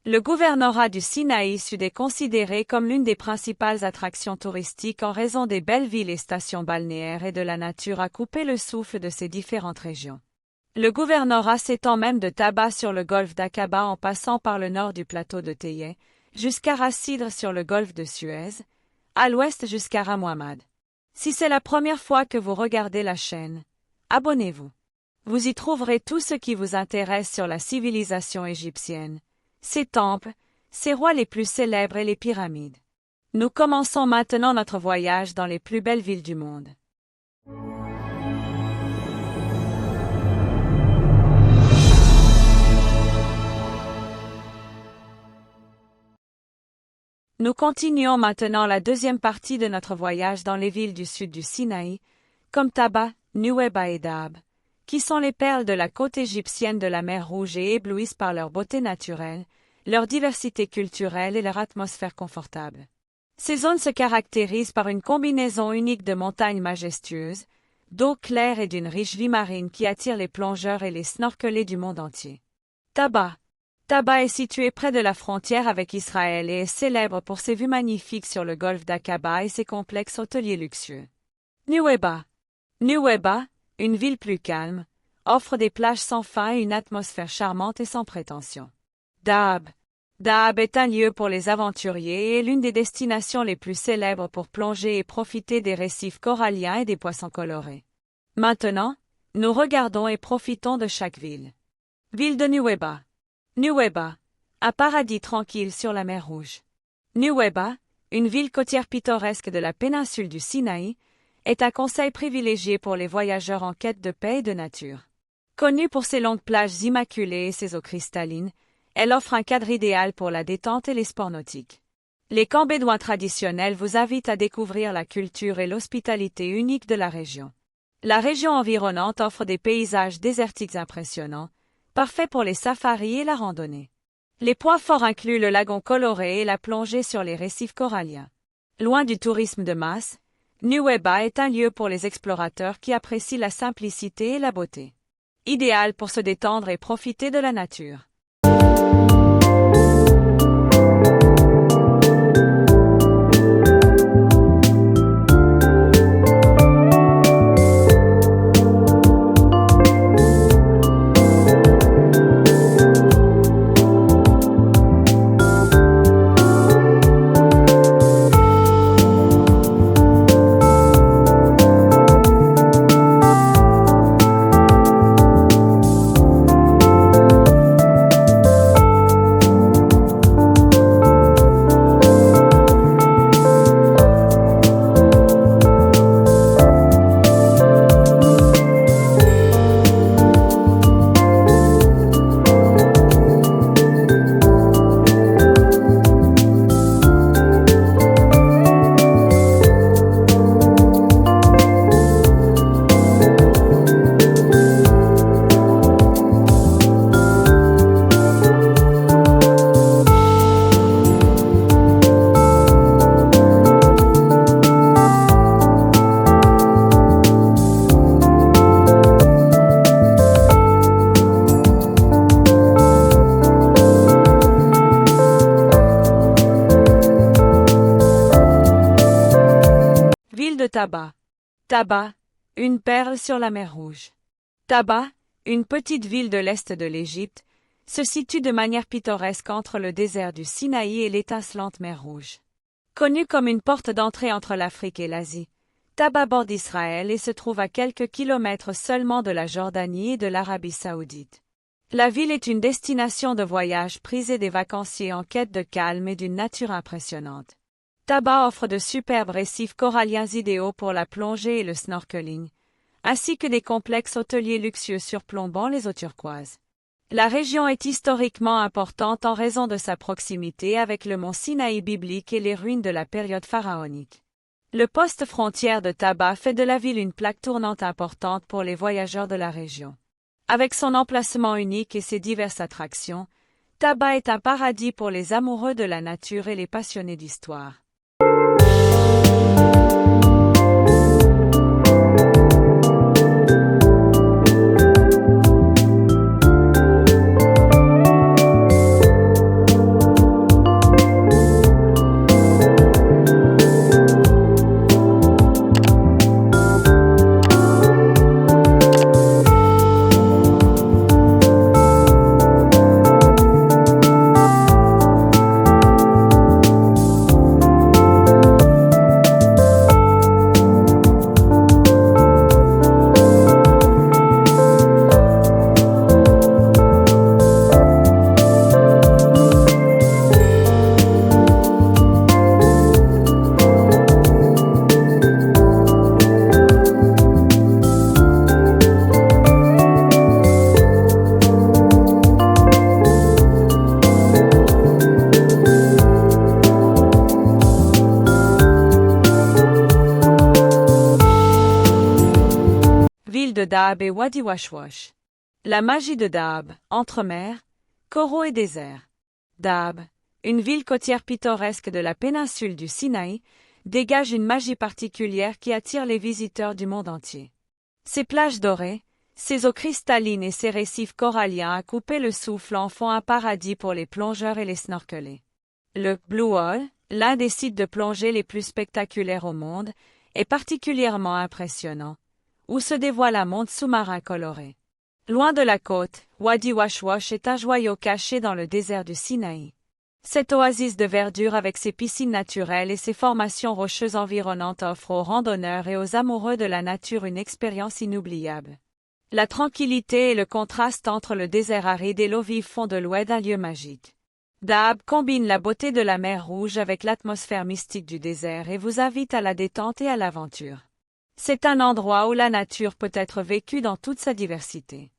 Le gouvernorat du Sinaï Sud est considéré comme l'une des principales attractions touristiques en raison des belles villes et stations balnéaires et de la nature à couper le souffle de ces différentes régions. Le gouvernorat s'étend même de Taba sur le golfe d'Aqaba en passant par le nord du plateau de Tayeh, jusqu'à Ras Sidr sur le golfe de Suez, à l'ouest jusqu'à Ramouamad. Si c'est la première fois que vous regardez la chaîne, abonnez-vous. Vous y trouverez tout ce qui vous intéresse sur la civilisation égyptienne, ses temples, ses rois les plus célèbres et les pyramides. Nous commençons maintenant notre voyage dans les plus belles villes du monde. Nous continuons maintenant la deuxième partie de notre voyage dans les villes du sud du Sinaï, comme Taba, Nuweiba et Dahab, qui sont les perles de la côte égyptienne de la mer Rouge et éblouissent par leur beauté naturelle, leur diversité culturelle et leur atmosphère confortable. Ces zones se caractérisent par une combinaison unique de montagnes majestueuses, d'eau claire et d'une riche vie marine qui attire les plongeurs et les snorkelés du monde entier. Taba est situé près de la frontière avec Israël et est célèbre pour ses vues magnifiques sur le golfe d'Aqaba et ses complexes hôteliers luxueux. Nuweiba, une ville plus calme, offre des plages sans fin et une atmosphère charmante et sans prétention. Dahab est un lieu pour les aventuriers et est l'une des destinations les plus célèbres pour plonger et profiter des récifs coralliens et des poissons colorés. Maintenant, nous regardons et profitons de chaque ville. Ville de Nuweiba, un paradis tranquille sur la mer Rouge. Nuweiba, une ville côtière pittoresque de la péninsule du Sinaï, est un conseil privilégié pour les voyageurs en quête de paix et de nature. Connue pour ses longues plages immaculées et ses eaux cristallines, elle offre un cadre idéal pour la détente et les sports nautiques. Les camps bédouins traditionnels vous invitent à découvrir la culture et l'hospitalité unique de la région. La région environnante offre des paysages désertiques impressionnants, parfaits pour les safaris et la randonnée. Les points forts incluent le lagon coloré et la plongée sur les récifs coralliens. Loin du tourisme de masse, Nuweiba est un lieu pour les explorateurs qui apprécient la simplicité et la beauté. Idéal pour se détendre et profiter de la nature. Taba, une perle sur la mer Rouge. Taba, une petite ville de l'est de l'Égypte, se situe de manière pittoresque entre le désert du Sinaï et l'étincelante mer Rouge. Connue comme une porte d'entrée entre l'Afrique et l'Asie, Taba borde Israël et se trouve à quelques kilomètres seulement de la Jordanie et de l'Arabie saoudite. La ville est une destination de voyage prisée des vacanciers en quête de calme et d'une nature impressionnante. Taba offre de superbes récifs coralliens idéaux pour la plongée et le snorkeling, ainsi que des complexes hôteliers luxueux surplombant les eaux turquoises. La région est historiquement importante en raison de sa proximité avec le mont Sinaï biblique et les ruines de la période pharaonique. Le poste frontière de Taba fait de la ville une plaque tournante importante pour les voyageurs de la région. Avec son emplacement unique et ses diverses attractions, Taba est un paradis pour les amoureux de la nature et les passionnés d'histoire. de Dahab et Wadi Washwash. La magie de Dahab, entre mer, coraux et désert. Dahab, une ville côtière pittoresque de la péninsule du Sinaï, dégage une magie particulière qui attire les visiteurs du monde entier. Ses plages dorées, ses eaux cristallines et ses récifs coralliens à couper le souffle en font un paradis pour les plongeurs et les snorkelers. Le Blue Hole, l'un des sites de plongée les plus spectaculaires au monde, est particulièrement impressionnant, où se dévoile un monde sous-marin coloré. Loin de la côte, Wadi Washwash est un joyau caché dans le désert du Sinaï. Cette oasis de verdure avec ses piscines naturelles et ses formations rocheuses environnantes offre aux randonneurs et aux amoureux de la nature une expérience inoubliable. La tranquillité et le contraste entre le désert aride et l'eau vive font de l'Oued un lieu magique. Dahab combine la beauté de la mer Rouge avec l'atmosphère mystique du désert et vous invite à la détente et à l'aventure. C'est un endroit où la nature peut être vécue dans toute sa diversité.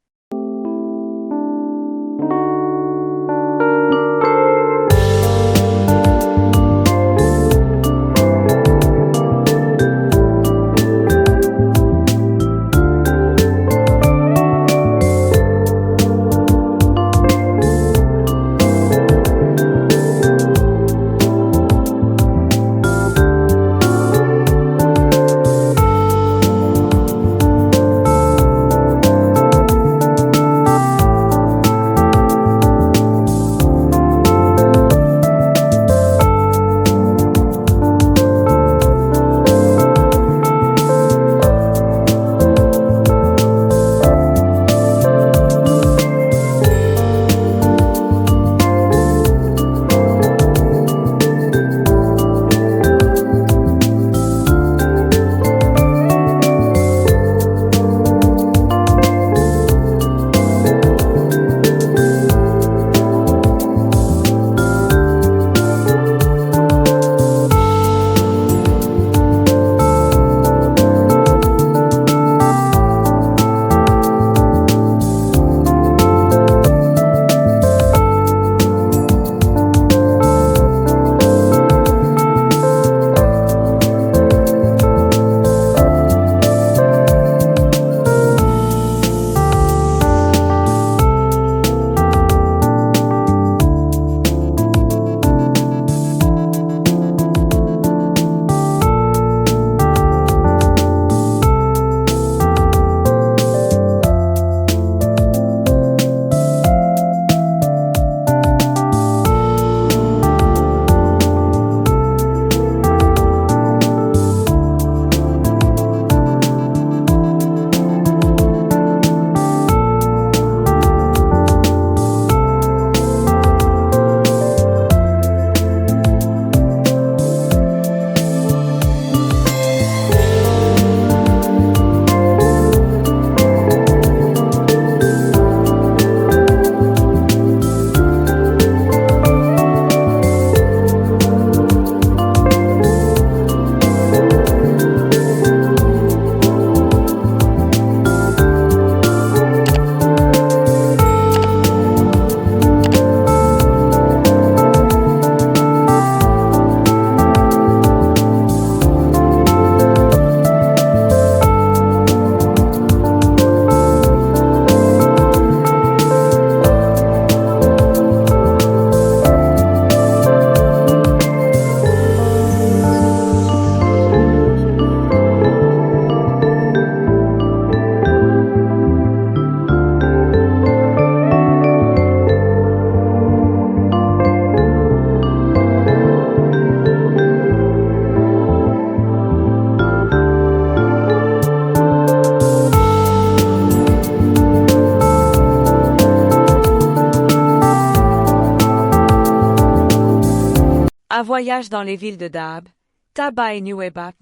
Un voyage dans les villes de Dahab, Taba et Nuweiba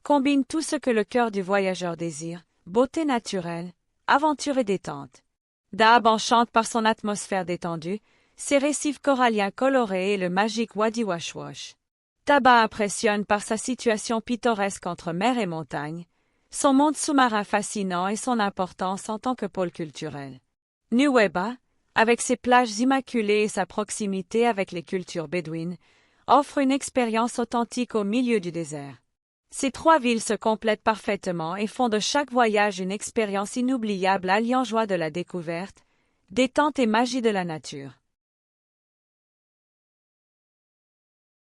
combine tout ce que le cœur du voyageur désire, beauté naturelle, aventure et détente. Dahab enchante par son atmosphère détendue, ses récifs coralliens colorés et le magique Wadi Washwash. Taba impressionne par sa situation pittoresque entre mer et montagne, son monde sous-marin fascinant et son importance en tant que pôle culturel. Nuweiba, avec ses plages immaculées et sa proximité avec les cultures bédouines, offre une expérience authentique au milieu du désert. Ces trois villes se complètent parfaitement et font de chaque voyage une expérience inoubliable alliant joie de la découverte, détente et magie de la nature.